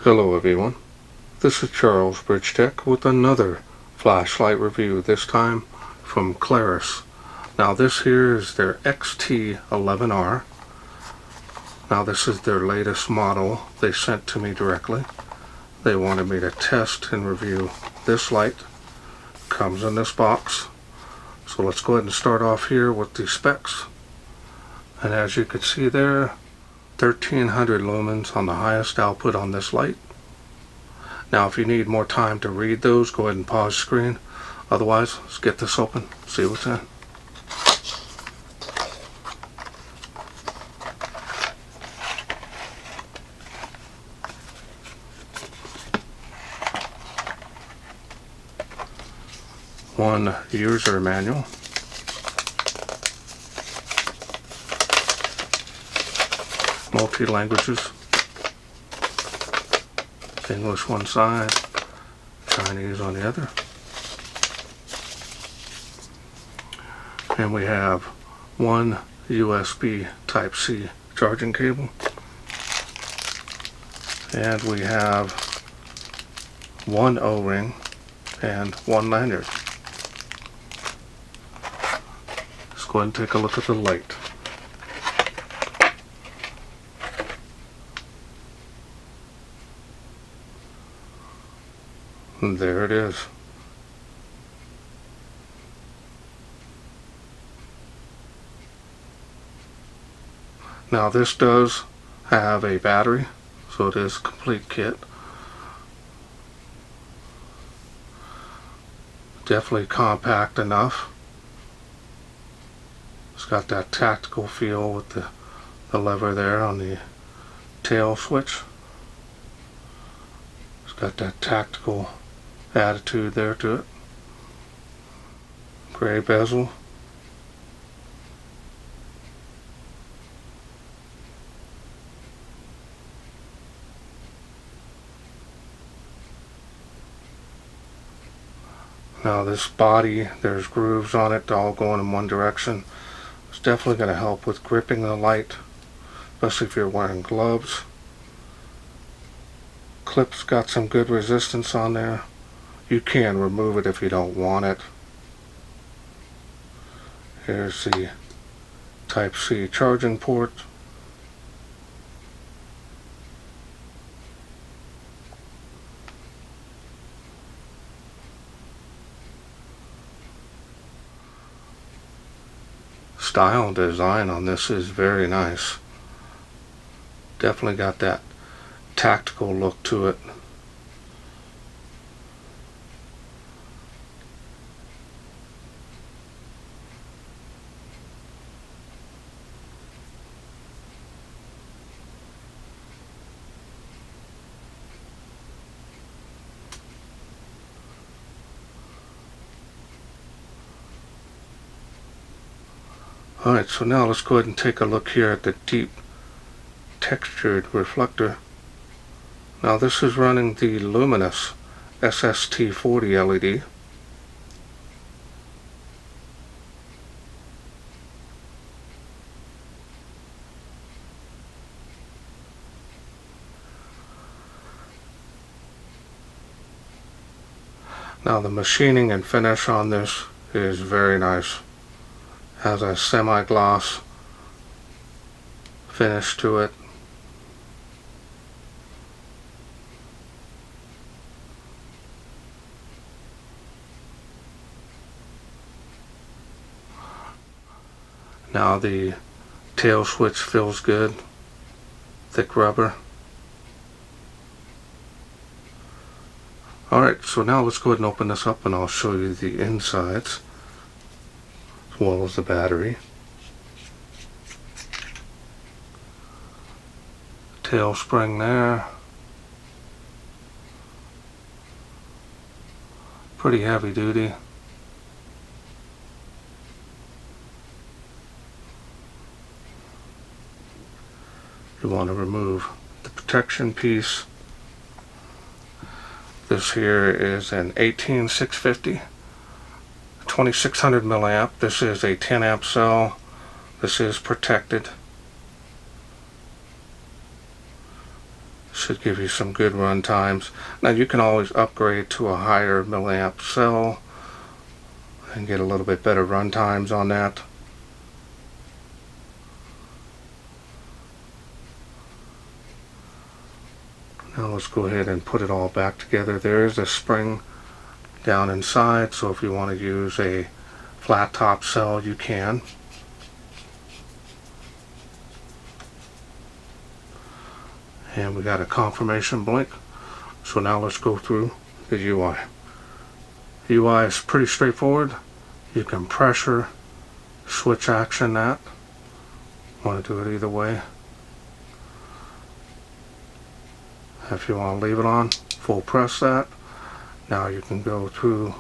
Hello everyone, this is Charles BridgTec with another flashlight review, this time from Klarus. Now this here is their XT11R. Now this is their latest model they sent to me directly. They wanted me to test and review this light. Comes in this box. So let's go ahead and start off here with the specs. And as you can see there, 1300 lumens on the highest output on this light. Now if you need more time to read those, go ahead and pause the screen. Otherwise, let's get this open, see what's in. One user manual. Multi-languages. English one side, Chinese on the other. And we have one USB Type-C charging cable. And we have one O-ring and one lanyard. Let's go ahead and take a look at the light. And there it is. Now this does have a battery, so it is a complete kit. Definitely compact enough. It's got that tactical feel with the lever there on the tail switch. It's got that tactical attitude there to it. Gray bezel. Now this body, there's grooves on it all going in one direction. It's definitely going to help with gripping the light, especially if you're wearing gloves. Clip's got some good resistance on there. You can remove it if you don't want it. Here's the Type-C charging port. Style and design on this is very nice. Definitely got that tactical look to it. Alright, so now let's go ahead and take a look here at the deep textured reflector. Now this is running the luminous SST40 LED. Now the machining and finish on this is very nice. Has a semi-gloss finish to it. Now the tail switch feels good. Thick rubber. Alright, so now let's go ahead and open this up and I'll show you the insides, as well as the battery. Tail spring there. Pretty heavy duty. You want to remove the protection piece. This here is an 18650. 2600 milliamp. This is a 10 amp cell. This is protected. Should give you some good run times. Now you can always upgrade to a higher milliamp cell and get a little bit better run times on that. Now let's go ahead and put it all back together. There is a spring down inside, so if you want to use a flat top cell, you can. And we got a confirmation blink. So now let's go through the UI. The UI is pretty straightforward. You can pressure, switch action that. Want to do it either way. If you want to leave it on, full press that. Now you can go through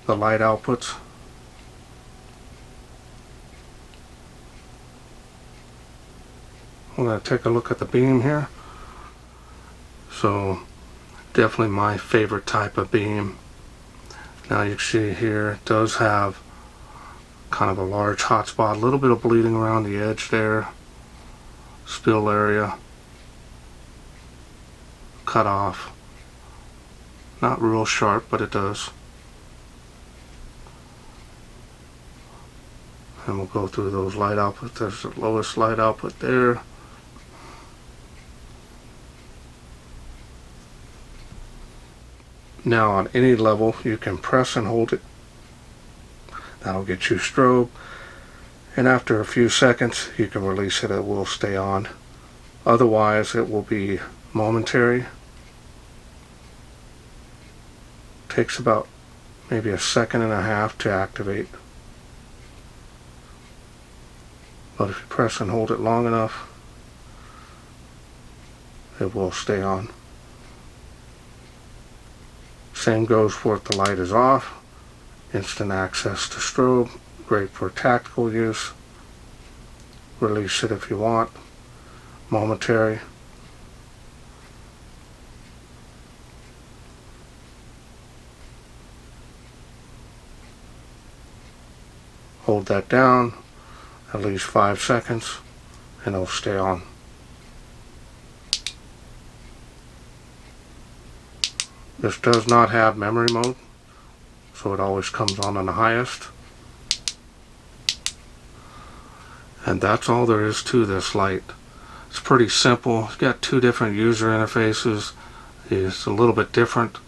the light outputs. I'm going to take a look at the beam here. So definitely my favorite type of beam. Now you can see here it does have kind of a large hot spot, a little bit of bleeding around the edge there, spill area, cut off. Not real sharp, but it does. And we'll go through those light outputs. There's the lowest light output there. Now on any level you can press and hold it. That'll get you strobe. And after a few seconds you can release it, it will stay on. Otherwise it will be momentary. Takes about maybe a second and a half to activate. But if you press and hold it long enough, it will stay on. Same goes for if the light is off. Instant access to strobe, great for tactical use. Release it if you want. Momentary. Hold that down at least 5 seconds and it'll stay on. This does not have memory mode, so it always comes on the highest. And that's all there is to this light. It's pretty simple. It's got two different user interfaces. It's a little bit different.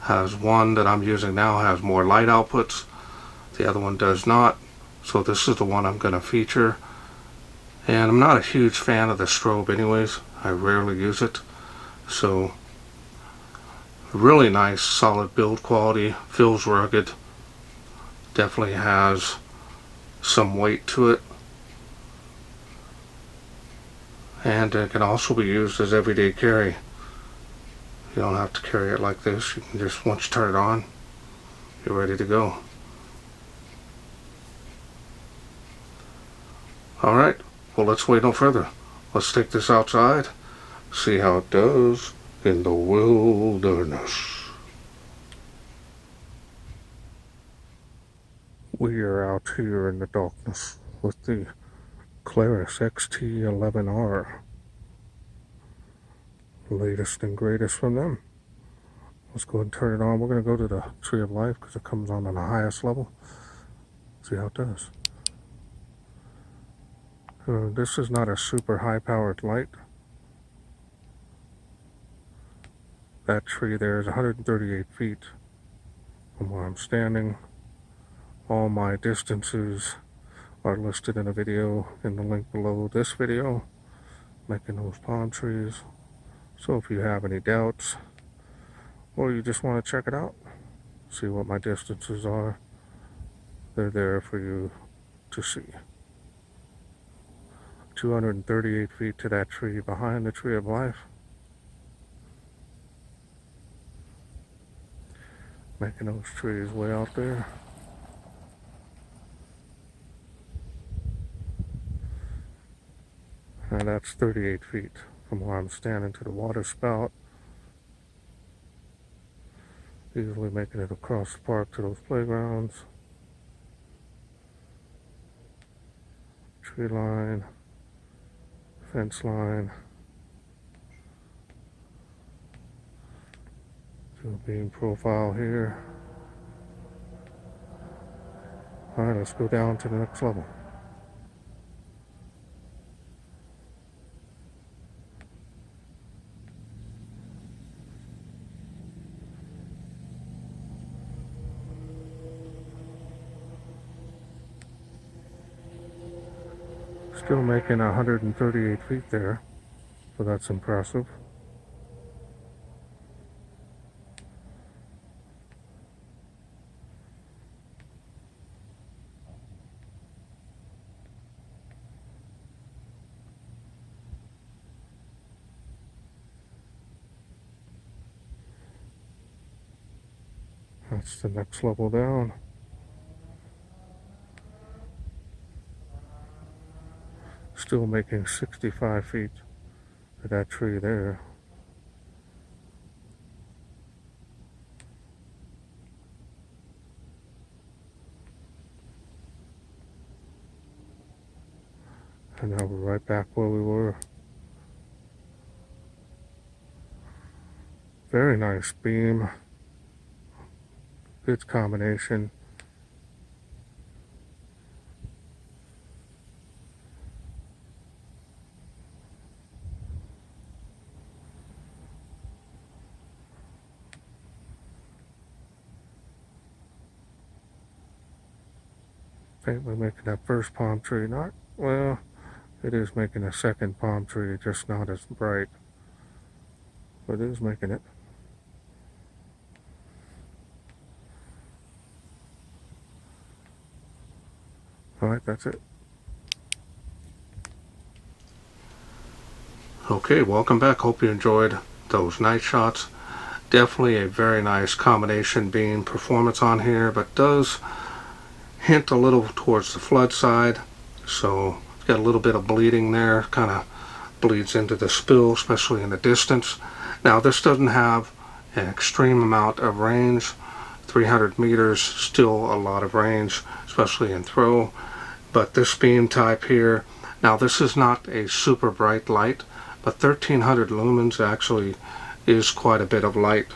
Has one that I'm using now has more light outputs. The other one does not. So this is the one I'm going to feature. And I'm not a huge fan of the strobe anyways. I rarely use it. So really nice solid build quality. Feels rugged. Definitely has some weight to it. And it can also be used as everyday carry. You don't have to carry it like this. You can just, once you turn it on, you're ready to go. Alright, well let's wait no further. Let's take this outside, see how it does in the wilderness. We are out here in the darkness with the Klarus XT11R. Latest and greatest from them. Let's go ahead and turn it on. We're going to go to the Tree of Life because it comes on the highest level. See how it does. This is not a super high powered light. That tree there is 138 feet from where I'm standing. All my distances are listed in a video in the link below this video, making those palm trees. So if you have any doubts or you just want to check it out, see what my distances are, they're there for you to see. 238 feet to that tree behind the Tree of Life. Making those trees way out there. And that's 38 feet from where I'm standing to the water spout. Easily making it across the park to those playgrounds. Tree line, fence line. Do a beam profile here. Alright, let's go down to the next level. Still making 138 feet there, so that's impressive. That's the next level down. Still making 65 feet to that tree there. And now we're right back where we were. Very nice beam. Good combination. I think we're making that first palm tree not, well, it is making a second palm tree, just not as bright. But it is making it. Alright, that's it. Okay, welcome back. Hope you enjoyed those night shots. Definitely a very nice combination beam performance on here, but does hint a little towards the flood side. So it's got a little bit of bleeding there, kind of bleeds into the spill, especially in the distance. Now this doesn't have an extreme amount of range. 300 meters, still a lot of range, especially in throw. But this beam type here, now this is not a super bright light, but 1300 lumens actually is quite a bit of light.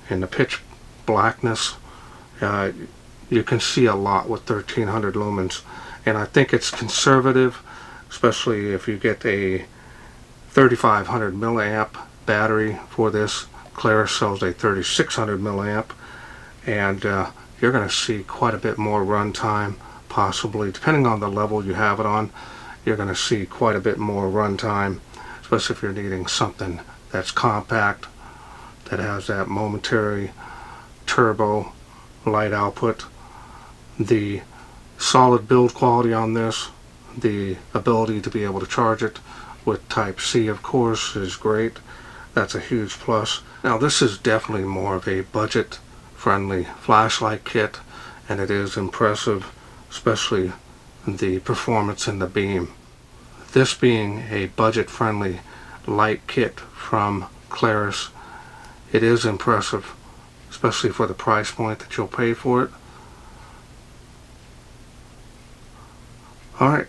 In the pitch blackness, you can see a lot with 1300 lumens. And I think it's conservative, especially if you get a 3500 milliamp battery for this. Klarus sells a 3600 milliamp, and you're going to see quite a bit more run time, possibly, depending on the level you have it on. You're going to see quite a bit more run time, especially if you're needing something that's compact, that has that momentary turbo light output. The solid build quality on this, the ability to be able to charge it with Type C, of course, is great. That's a huge plus. Now this is definitely more of a budget friendly flashlight kit, and it is impressive, especially the performance in the beam. This being a budget friendly light kit from Klarus, it is impressive, especially for the price point that you'll pay for it. Alright,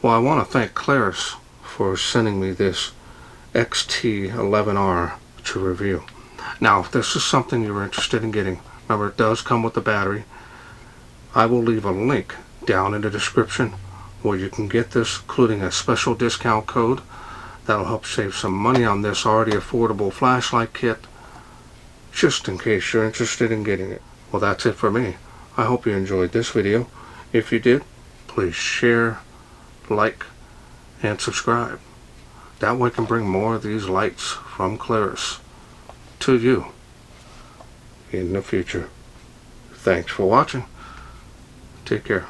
well, I want to thank Klarus for sending me this XT11R to review. Now, if this is something you're interested in getting, remember it does come with a battery. I will leave a link down in the description where you can get this, including a special discount code that'll help save some money on this already affordable flashlight kit, just in case you're interested in getting it. Well, that's it for me. I hope you enjoyed this video. If you did, please share, like, and subscribe. That way I can bring more of these lights from Klarus to you in the future. Thanks for watching. Take care.